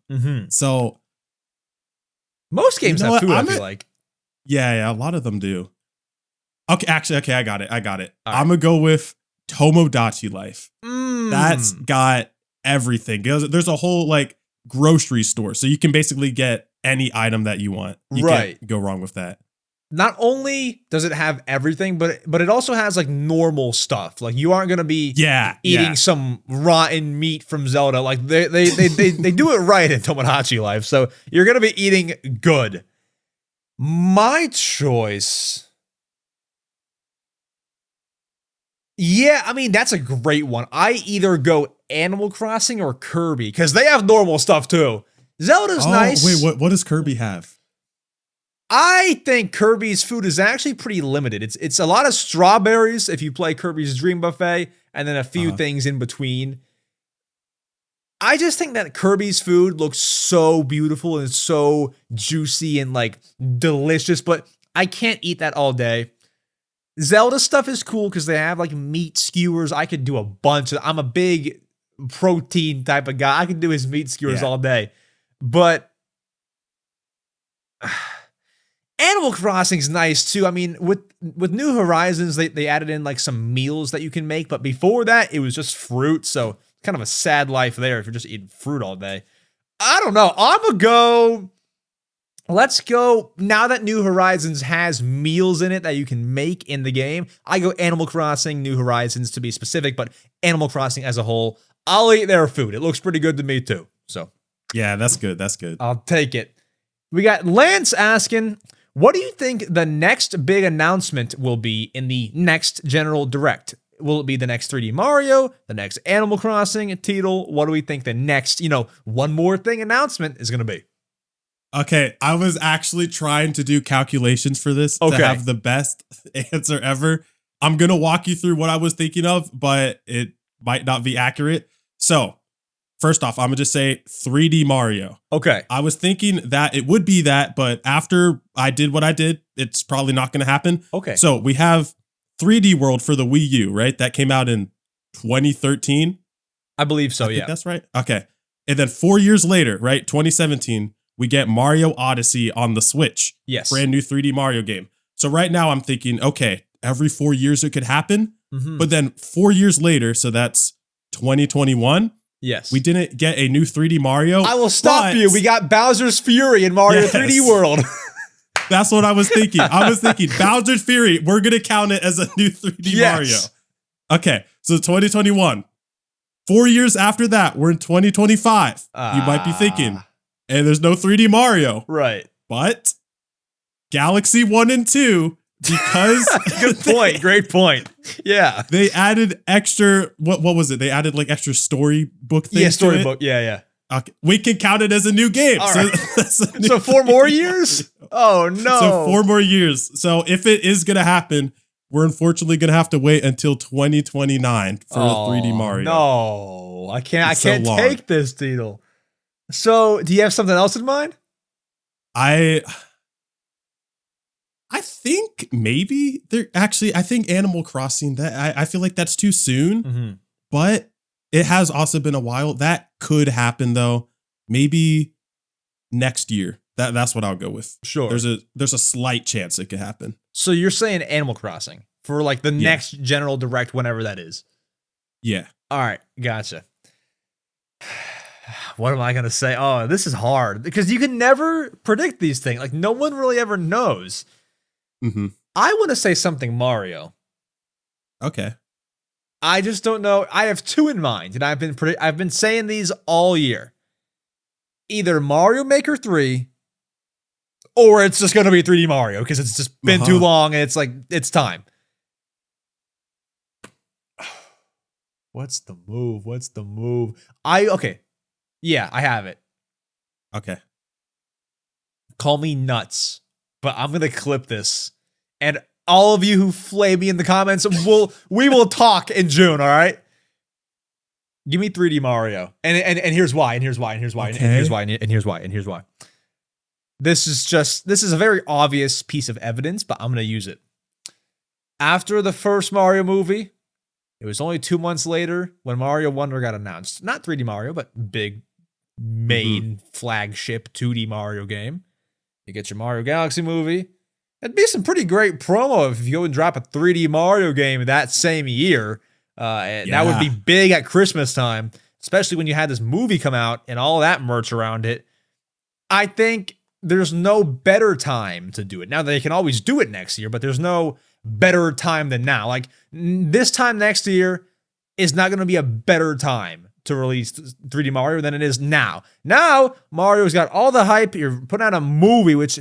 So most games have food, I feel like. Yeah, a lot of them do. Okay, I got it. Right. I'm gonna go with Tomodachi Life. That's got everything. There's a whole like grocery store, so you can basically get any item that you want. You can't go wrong with that. Not only does it have everything, but it also has like normal stuff. Like you aren't gonna be eating some rotten meat from Zelda. Like they do it right in Tomodachi Life, so you're gonna be eating good. My choice. Yeah, I mean, that's a great one. I either go Animal Crossing or Kirby because they have normal stuff too. Zelda's nice. Wait, what does Kirby have? I think Kirby's food is actually pretty limited. It's a lot of strawberries if you play Kirby's Dream Buffet, and then a few things in between. I just think that Kirby's food looks so beautiful and so juicy and like delicious, but I can't eat that all day. Zelda stuff is cool because they have like meat skewers. I could do a bunch I'm a big protein type of guy. I can do his meat skewers all day. But Animal Crossing's nice too. I mean, with New Horizons, they added in like some meals that you can make, but before that, it was just fruit. So kind of a sad life there if you're just eating fruit all day. I don't know. Let's go. Now that New Horizons has meals in it that you can make in the game, I go Animal Crossing, New Horizons to be specific, but Animal Crossing as a whole, I'll eat their food. It looks pretty good to me too. So yeah, that's good. That's good. I'll take it. We got Lance asking, what do you think the next big announcement will be in the next General Direct? Will it be the next 3D Mario, the next Animal Crossing, Teedle? What do we think the next, one more thing announcement is going to be? Okay, I was actually trying to do calculations for this to have the best answer ever. I'm going to walk you through what I was thinking of, but it might not be accurate. So, first off, I'm going to just say 3D Mario. Okay. I was thinking that it would be that, but after I did what I did, it's probably not going to happen. Okay. So, we have 3D World for the Wii U, right? That came out in 2013. I believe so, I think that's right. Okay. And then 4 years later, right? 2017, we get Mario Odyssey on the Switch. Yes. Brand new 3D Mario game. So right now I'm thinking, okay, every 4 years it could happen. Mm-hmm. But then 4 years later, so that's 2021. Yes. We didn't get a new 3D Mario. I will stop you. We got Bowser's Fury in Mario 3D World. That's what I was thinking. I was thinking Bowser's Fury, we're going to count it as a new 3D Mario. Okay, so 2021. 4 years after that, we're in 2025. You might be thinking, and there's no 3D Mario. Right. But Galaxy 1 and 2, because... Good point. Great point. Yeah. They added extra... What was it? They added like extra storybook things. Yeah, storybook. Yeah. Okay. We can count it as a new game. All right. So 4 more years? Oh, no. So 4 more years. So if it is going to happen, we're unfortunately going to have to wait until 2029 for a 3D Mario. No, I can't so long. take this, Teedle. So do you have something else in mind? I think maybe I think Animal Crossing, that I feel like that's too soon, but it has also been a while. That could happen though. Maybe next year. That's what I'll go with. Sure. There's a slight chance it could happen. So you're saying Animal Crossing for like the next General Direct, whenever that is. Yeah. All right. Gotcha. What am I going to say? Oh, this is hard because you can never predict these things. Like no one really ever knows. Mm-hmm. I want to say something Mario. Okay. I just don't know. I have 2 in mind, and I've been saying these all year. Either Mario Maker 3, or it's just going to be 3D Mario because it's just been too long, and it's like it's time. What's the move? Okay. Yeah, I have it. Okay. Call me nuts, but I'm going to clip this, and all of you who flame me in the comments, we will talk in June, all right? Give me 3D Mario. And here's why, and here's why, and here's why, and here's why, and here's why, and here's why. This is a very obvious piece of evidence, but I'm going to use it. After the first Mario movie, it was only 2 months later when Mario Wonder got announced. Not 3D Mario, but big main flagship 2D Mario game. You get your Mario Galaxy movie. It'd be some pretty great promo if you go and drop a 3D Mario game that same year. That would be big at Christmas time, especially when you had this movie come out and all that merch around it. I think there's no better time to do it. Now, they can always do it next year, but there's no better time than now. Like, this time next year is not going to be a better time to release 3D Mario than it is now. Now, Mario's got all the hype. You're putting out a movie, which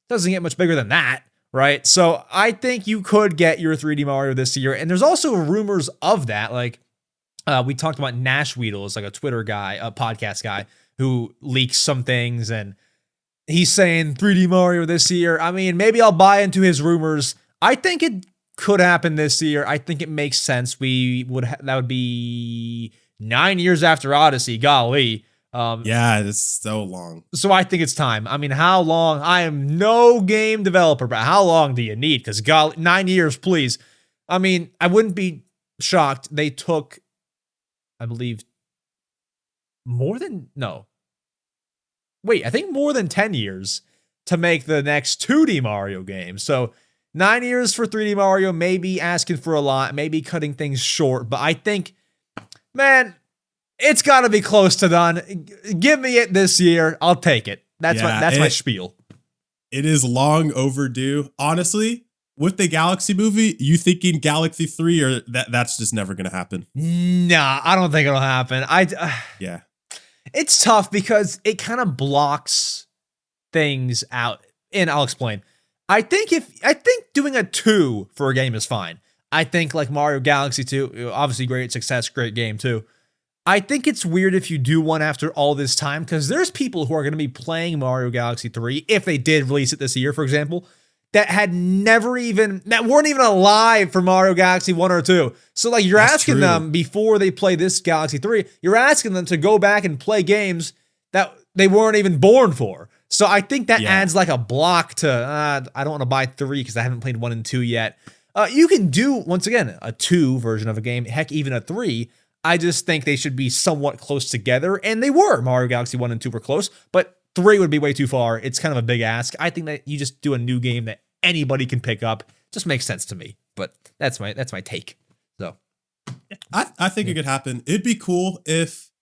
doesn't get much bigger than that. right? So I think you could get your 3D Mario this year. And there's also rumors of that. Like we talked about Nash Weedles, like a Twitter guy, a podcast guy who leaks some things. And he's saying 3D Mario this year. I mean, maybe I'll buy into his rumors. I think it could happen this year. I think it makes sense. That would be 9 years after Odyssey. Golly. Yeah, it's so long. So I think it's time. I mean, how long? I am no game developer, but how long do you need? Because 9 years, please. I mean, I wouldn't be shocked. They took, I believe, more than 10 years to make the next 2D Mario game. So 9 years for 3D Mario, maybe asking for a lot, maybe cutting things short. But I think, man, it's got to be close to done. Give me it this year. I'll take it. That's my spiel. It is long overdue. Honestly, with the Galaxy movie, you thinking Galaxy 3 or that's just never going to happen? Nah, I don't think it'll happen. Yeah. It's tough because it kind of blocks things out. And I'll explain. I think doing a 2 for a game is fine. I think like Mario Galaxy 2, obviously great success, great game too. I think it's weird if you do one after all this time, because there's people who are going to be playing Mario Galaxy 3, if they did release it this year, for example, that weren't even alive for Mario Galaxy 1 or 2. So like you're asking them before they play this Galaxy 3, you're asking them to go back and play games that they weren't even born for. So I think that adds like a block to, I don't want to buy 3 because I haven't played 1 and 2 yet. You can do, once again, a 2 version of a game, heck, even a 3. I just think they should be somewhat close together, and they were. Mario Galaxy 1 and 2 were close, but 3 would be way too far. It's kind of a big ask. I think that you just do a new game that anybody can pick up. Just makes sense to me, but that's my take. So I think it could happen. It'd be cool if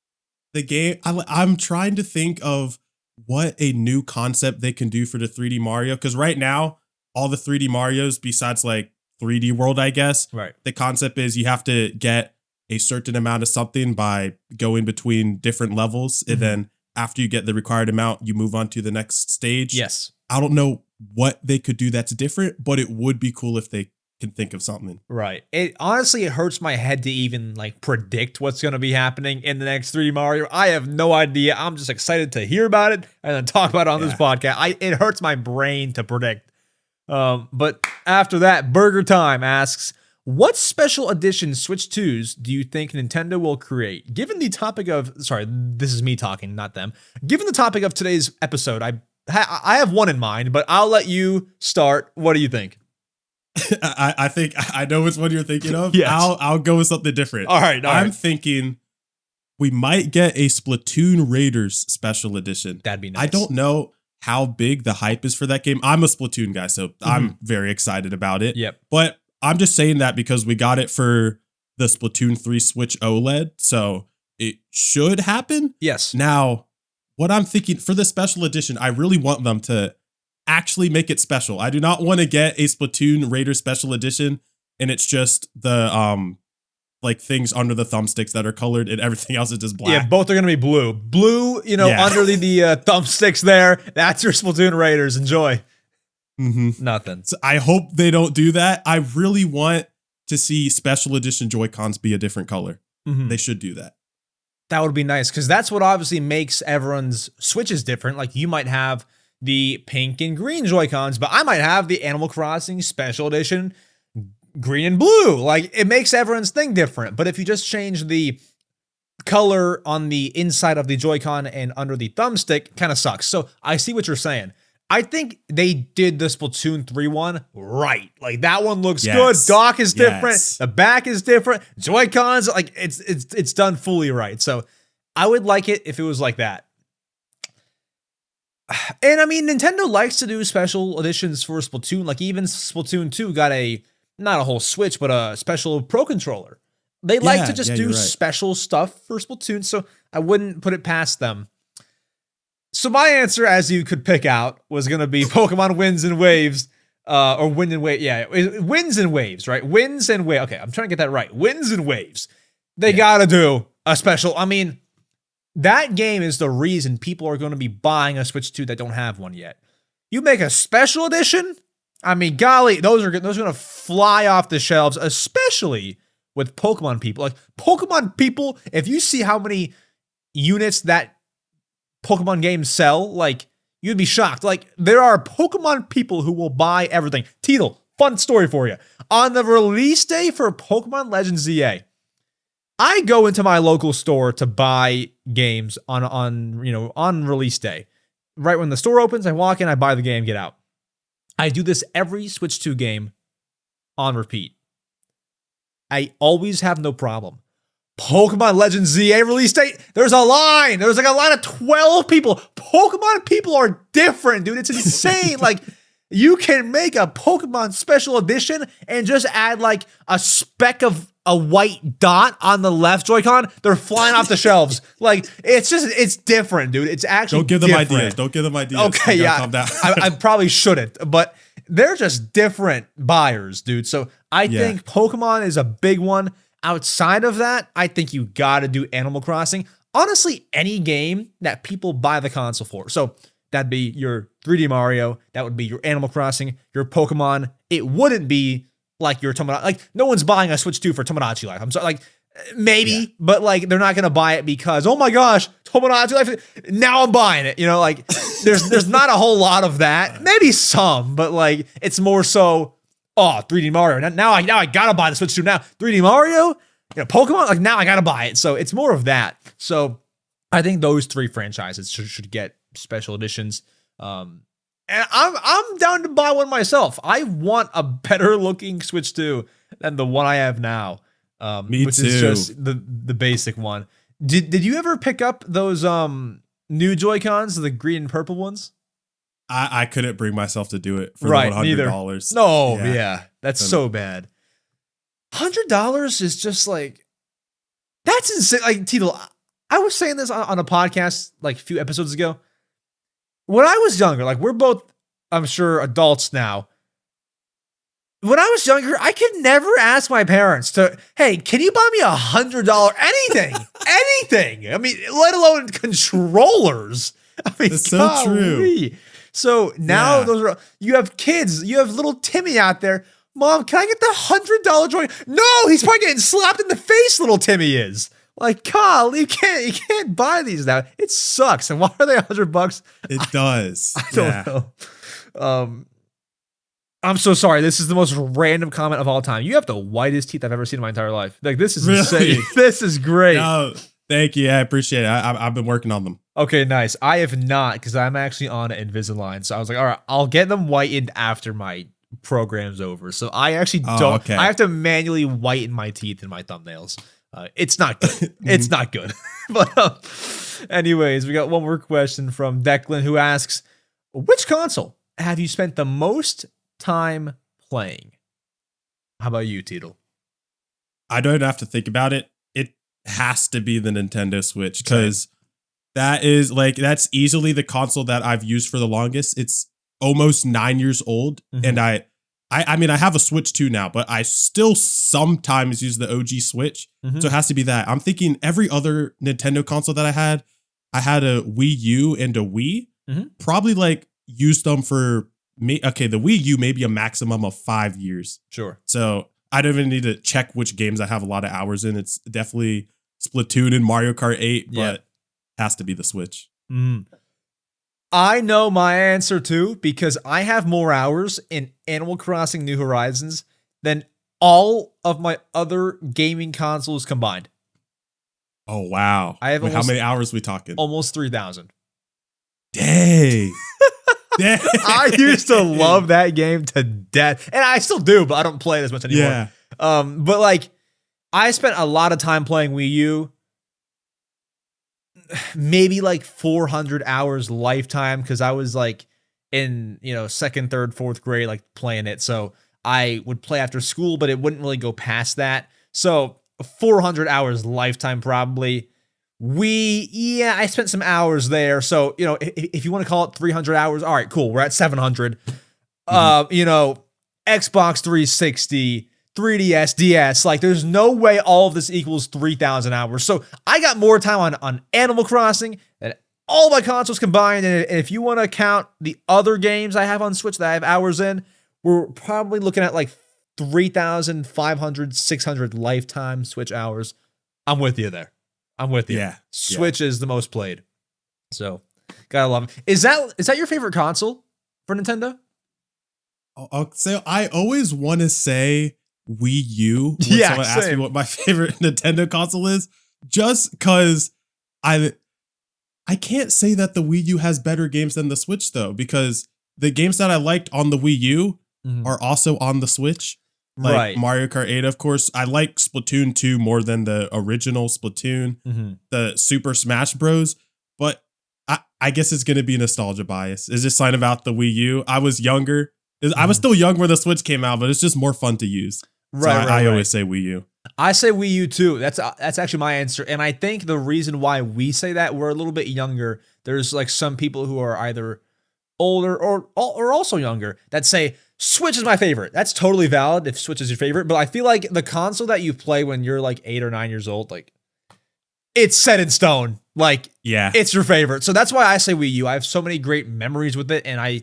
the game, I'm trying to think of what a new concept they can do for the 3D Mario, because right now, all the 3D Marios, besides like 3D World, I guess, right, the concept is you have to get a certain amount of something by going between different levels. And then after you get the required amount, you move on to the next stage. Yes. I don't know what they could do that's different, but it would be cool if they can think of something. Right. It honestly, it hurts my head to even like predict what's going to be happening in the next 3D Mario. I have no idea. I'm just excited to hear about it and then talk about it on this podcast. It hurts my brain to predict. But after that, Burger Time asks, what special edition Switch 2s do you think Nintendo will create? Given the topic of, sorry, this is me talking, not them. Given the topic of today's episode, I have one in mind, but I'll let you start. What do you think? I think I know which one you're thinking of. Yes. I'll go with something different. All right. I'm thinking we might get a Splatoon Raiders special edition. That'd be nice. I don't know how big the hype is for that game. I'm a Splatoon guy, so I'm very excited about it. Yep. But I'm just saying that because we got it for the Splatoon 3 Switch OLED, so it should happen. Yes. Now, what I'm thinking for the special edition, I really want them to actually make it special. I do not want to get a Splatoon Raider special edition and it's just the like things under the thumbsticks that are colored and everything else is just black. Yeah, both are going to be blue. Blue, under the thumbsticks there. That's your Splatoon Raiders. Enjoy. Nothing. So I hope they don't do that. I really want to see special edition Joy-Cons be a different color. They should do that. That would be nice, because that's what obviously makes everyone's Switches different. Like you might have the pink and green Joy-Cons, but I might have the Animal Crossing special edition green and blue. Like it makes everyone's thing different. But if you just change the color on the inside of the Joy-Con and under the thumbstick, kind of sucks. So I see what you're saying. I think they did the Splatoon 3 one right. Like that one looks good. Dock is different. The back is different. Joy-Cons, like it's done fully right. So I would like it if it was like that. And I mean, Nintendo likes to do special editions for Splatoon. Like even Splatoon 2 got not a whole Switch, but a special Pro Controller. They like to just do special stuff for Splatoon. So I wouldn't put it past them. So my answer, as you could pick out, was going to be Pokemon Winds and Waves, or Wind and Waves. Yeah, Winds and Waves, right? Winds and Waves. Okay, I'm trying to get that right. Winds and Waves. They got to do a special. I mean, that game is the reason people are going to be buying a Switch 2 that don't have one yet. You make a special edition, I mean, golly, those are going to fly off the shelves, especially with Pokemon people. Like Pokemon people, if you see how many units that Pokemon games sell, like you'd be shocked. Like there are Pokemon people who will buy everything. Teedle, fun story for you. On the release day for Pokemon Legends ZA, I go into my local store to buy games on release day. Right when the store opens, I walk in, I buy the game, get out. I do this every Switch 2 game on repeat. I always have no problem. Pokemon Legends ZA release date, there's a line. There's like a line of 12 people. Pokemon people are different, dude. It's insane. Like, you can make a Pokemon special edition and just add like a speck of a white dot on the left Joy-Con. They're flying off the shelves. Like, it's different, dude. It's actually Don't give them different. ideas. Don't give them ideas. Okay, yeah. Calm down. I probably shouldn't, but they're just different buyers, dude. So I think Pokemon is a big one. Outside of that, I think you got to do Animal Crossing. Honestly, any game that people buy the console for. So that'd be your 3D Mario. That would be your Animal Crossing, your Pokemon. It wouldn't be like your Tomodachi. Like, no one's buying a Switch 2 for Tomodachi Life. I'm sorry, like, maybe, but like, they're not going to buy it because, oh my gosh, Tomodachi Life, now I'm buying it. You know, like, there's not a whole lot of that. Maybe some, but like, it's more so, oh, 3D Mario. Now I got to buy the Switch 2 now. 3D Mario, Pokemon, like, now I got to buy it. So it's more of that. So I think those three franchises should get special editions. And I'm down to buy one myself. I want a better looking Switch 2 than the one I have now. Me which too. is just the basic one. Did you ever pick up those new Joy-Cons, the green and purple ones? I couldn't bring myself to do it for Right, the $100. No, yeah, that's so bad. $100 is just like, that's insane. Like, Teedle, I was saying this on a podcast like a few episodes ago. When I was younger, like, we're both, I'm sure, adults now. When I was younger, I could never ask my parents to, hey, can you buy me $100? Anything, anything. I mean, let alone controllers. I mean, it's so true. So now those are, you have kids, you have little Timmy out there. Mom, can I get the $100 joint? No, he's probably getting slapped in the face, little Timmy is. Like, Kyle, you can't buy these now. It sucks. And why are they $100? It does. I don't know. I'm so sorry. This is the most random comment of all time. You have the whitest teeth I've ever seen in my entire life. Like, this is insane. This is great. No, thank you. I appreciate it. I've been working on them. Okay, nice. I have not, because I'm actually on Invisalign. So I was like, all right, I'll get them whitened after my program's over. So I actually don't. Okay. I have to manually whiten my teeth and my thumbnails. It's not good. It's not good. But anyways, we got one more question from Declan, who asks, which console have you spent the most time playing? How about you, Teedle? I don't have to think about it. It has to be the Nintendo Switch, because that's easily the console that I've used for the longest. It's almost 9 years old, and I mean, I have a Switch 2 now, but I still sometimes use the OG Switch. So it has to be that. I'm thinking every other Nintendo console that I had a Wii U and a Wii. Probably like used them for me. Okay, the Wii U maybe a maximum of 5 years. Sure. So I don't even need to check which games I have a lot of hours in. It's definitely Splatoon and Mario Kart 8, but has to be the Switch. I know my answer too, because I have more hours in Animal Crossing New Horizons than all of my other gaming consoles combined. Oh, wow. I have how many hours we talking? Almost 3,000. Dang. Dang. I used to love that game to death. And I still do, but I don't play it as much anymore. Yeah. But like, I spent a lot of time playing Wii U. Maybe like 400 hours lifetime, because I was like in, second, third, fourth grade, like playing it. So I would play after school, but it wouldn't really go past that. So 400 hours lifetime probably. I spent some hours there. So, if you want to call it 300 hours, all right, cool. We're at 700. Xbox 360, 3DS, DS, like there's no way all of this equals 3,000 hours. So I got more time on Animal Crossing than all my consoles combined. And if you want to count the other games I have on Switch that I have hours in, we're probably looking at like 3,500, 600 lifetime Switch hours. I'm with you there. I'm with you. Yeah. Switch is the most played. So, gotta love it. Is that your favorite console for Nintendo? I'll say I always want to say Wii U when Yeah, someone asks me same. what my favorite Nintendo console is, just because I can't say that the Wii U has better games than the Switch though, because the games that I liked on the Wii U are also on the Switch. Like Right. Mario Kart 8, of course. I like Splatoon 2 more than the original Splatoon, the Super Smash Bros. But I guess it's going to be nostalgia bias. It's just something about the Wii U. I was younger. I was still young when the Switch came out, but it's just more fun to use. Right, So I always say Wii U. I say Wii U too. That's actually my answer. And I think the reason why we say that, we're a little bit younger. There's like some people who are either older or also younger that say Switch is my favorite. That's totally valid if Switch is your favorite. But I feel like the console that you play when you're like 8 or 9 years old, like it's set in stone. Like Yeah. it's your favorite. So that's why I say Wii U. I have so many great memories with it. And I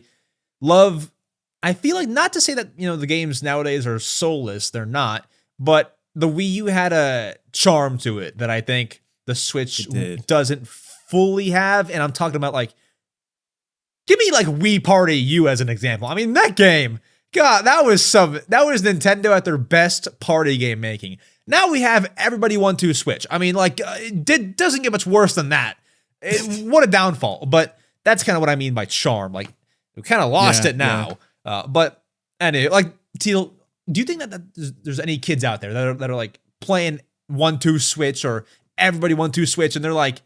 feel like, not to say that, the games nowadays are soulless. They're not. But the Wii U had a charm to it that I think the Switch doesn't fully have. And I'm talking about like, give me like Wii Party U as an example. I mean, that game, God, that was Nintendo at their best party game making. Now we have everybody 1-2 Switch. I mean, like, it doesn't get much worse than that. What a downfall. But that's kind of what I mean by charm. Like, we kind of lost it now. But anyway, like, Teedle, do you think that there's any kids out there that are like playing 1-2 Switch, or everybody 1-2 Switch, and they're like,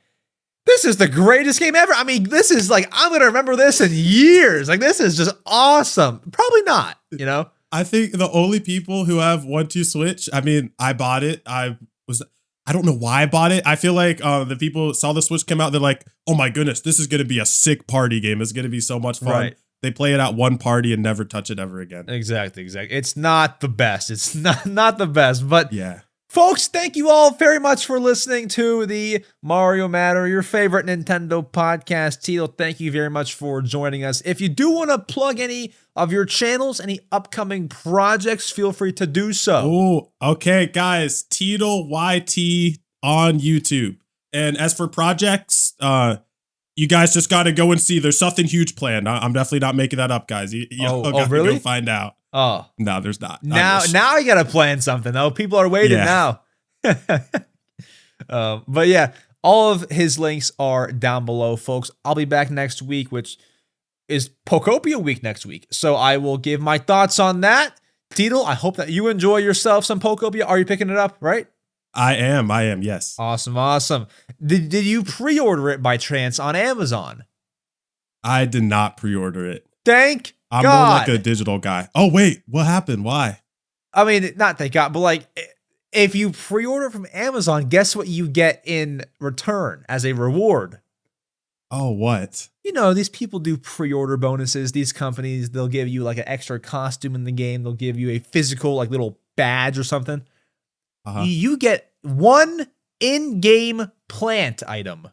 this is the greatest game ever? I mean, this is like, I'm going to remember this in years. Like, this is just awesome. Probably not, I think the only people who have 1-2 Switch, I mean, I bought it. I don't know why I bought it. I feel like the people saw the Switch come out, they're like, oh my goodness, this is going to be a sick party game. It's going to be so much fun. Right. They play it at one party and never touch it ever again. Exactly. It's not the best. It's not the best, but Yeah. folks, thank you all very much for listening to the Mario Matter, your favorite Nintendo podcast. Teedle, thank you very much for joining us. If you do want to plug any of your channels, any upcoming projects, feel free to do so. Oh, okay, guys. Teedle YT on YouTube. And as for projects, you guys just got to go and see. There's something huge planned. I'm definitely not making that up, guys. You got really? to go find out. Oh, No, there's not. now you got to plan something though. People are waiting now. But yeah, all of his links are down below, folks. I'll be back next week, which is Pokopia week next week. So I will give my thoughts on that. Teedle, I hope that you enjoy yourself some Pokopia. Are you picking it up, right? I am, yes. Awesome. Did you pre-order it by chance on Amazon? I did not pre-order it. Thank I'm God. more like a digital guy. Oh, wait, what happened? Why? I mean, not thank God, but like, if you pre-order from Amazon, guess what you get in return as a reward? Oh, what? These people do pre-order bonuses. These companies, they'll give you like an extra costume in the game. They'll give you a physical, like, little badge or something. Uh-huh. You get one in-game plant item.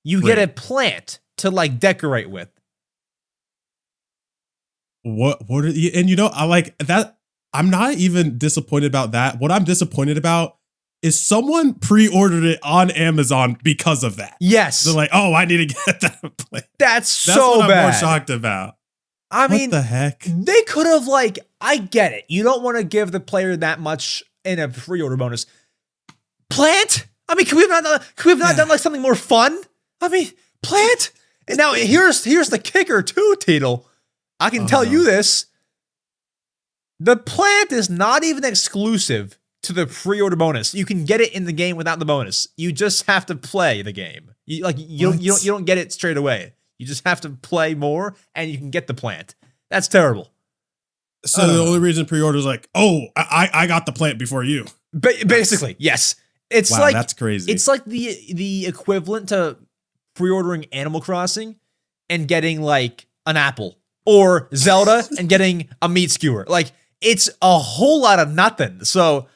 You get a plant to like decorate with. What are you? And I like that. I'm not even disappointed about that. What I'm disappointed about is someone pre-ordered it on Amazon because of that. Yes. They're like, oh, I need to get that plant. That's so what bad. I'm bad. more shocked about. I mean, what the heck? They could have, like, I get it. You don't want to give the player that much in a pre-order bonus. Plant? I mean, can we have not done like something more fun? I mean, plant? And now here's the kicker too, Teedle. I can tell you this. The plant is not even exclusive to the pre-order bonus. You can get it in the game without the bonus. You just have to play the game. You don't get it straight away. You just have to play more, and you can get the plant. That's terrible. So the only reason pre-order is like, oh, I got the plant before you. Basically, yes. It's wow, like that's crazy. It's like the equivalent to pre-ordering Animal Crossing and getting like an apple, or Zelda and getting a meat skewer. Like, it's a whole lot of nothing. So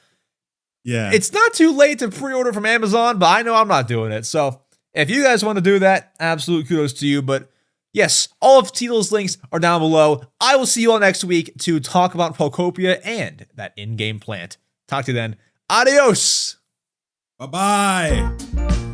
yeah, it's not too late to pre-order from Amazon, but I know I'm not doing it. So if you guys want to do that, absolute kudos to you. But Yes, all of Teedle's links are down below. I will see you all next week to talk about Pokopia and that in-game plant. Talk to you then. Adios! Bye-bye.